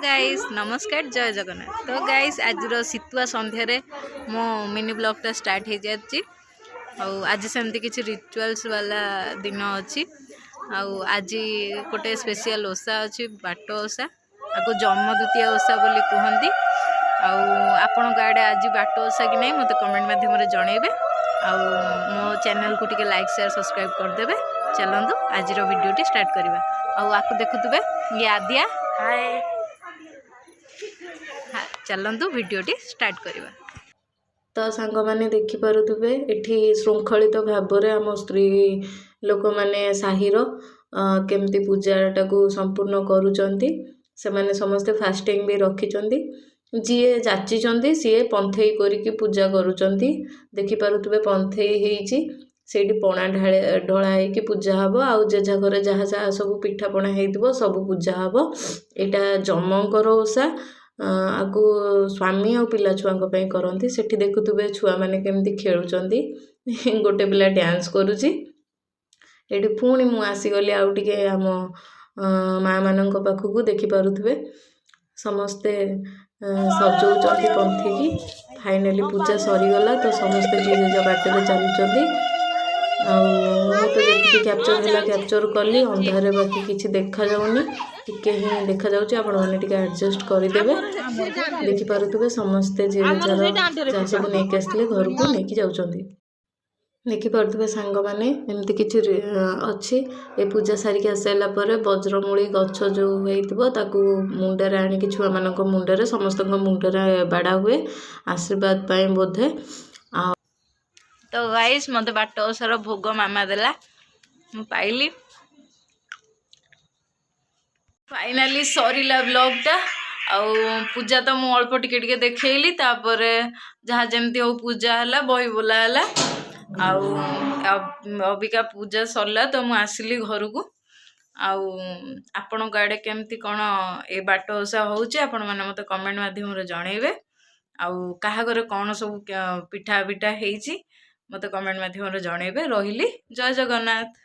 Guys नमस्कार जय जगन्नाथ। तो गाइस आज शीतुआ संध्यारे मो मिनी ब्लॉगटा स्टार्ट हो जाती। आज सेमती किसी रिचुअल्स वाला दिन अच्छी। आज गोटे स्पेशल ओषा अच्छी बाट ओषा आपको जन्म द्वितीय ओषा बोली कहती। आपण गाड़े आज बाट ओषा कि नहीं मत कमेंट माध्यम जनइबे। मो चैनल को टिके लाइक शेयर सब्सक्राइब करदे। चलतु आज वीडियो स्टार्ट करवा। आपको देखुवे ये आदिया हाय। चलतु वीडियो स्टार्ट करवा। तो सांग मैंने देखिपे एठी श्रृंखलित भाव में आम स्त्री लोक मैंने साहिर केमती पूजाटा को संपूर्ण करुचंती। से माने समस्ते फास्टिंग भी रखिचंती। जीए जाचिचंती सी पंथई करिकी पूजा करुचंती। देखिपे पंथई हेइची सेठी पणा ढला कि पूजा हम। आउ जेजा घरे जहाँ जहाँ सब पिठापणा हो सब पूजा हम। यहाँ जमकर ओषा आगु स्वामी और पिला छुआ करती। सेठी देखुवे छुआ मैंने केमती खेलुचंती। गोटे पिला डांस करुची। एठी पुणी मु आसीगली आउ टिके आम माँ मानक पाखक देखिपे समस्ते सजौचंती पंथी की। फाइनाली पूजा सरीगला तो समस्ते जी जेज बाटर चलुचंती। तो जी कैप्चर है कैप्चर कली अंधारे बाकी किसी देखा जाऊनी टिके ही देखा जाऊँ। आपण मैंने टिके एडजस्ट करदेवे। देखिपे समस्ते जी जहाँ सब नहीं आसते घर को लेकिन जाऊँगी। देखिपे सांग मैंने एमती किसी अच्छी ये पूजा सारिक आसाला वज्रमूली गछ जो होता मुंडे आणिक छुआ मान मुंडे समस्त मुंडे बाड़ा हुए आशीर्वाद पाए बोधे। तो गाइस मत बाट ओषार भोग मामा देला पाइली। फाइनाली सरीला ब्लॉगटा। पूजा तो मु अल्प टिके टिके देखैली। तापर जहाँ जमती हो पूजा है बही बोला है। अबिका पूजा सरला तो मु आसिली घर को। आपण गाड़े केमती कौन ए बाट ओषा होउचे आपण माने मते कमेंट माध्यम जनइबे। क्या घरे कौन सब पिठा पिठा हेइची मते कमेंट माध्यम जनइबे। रहिली जय जगन्नाथ।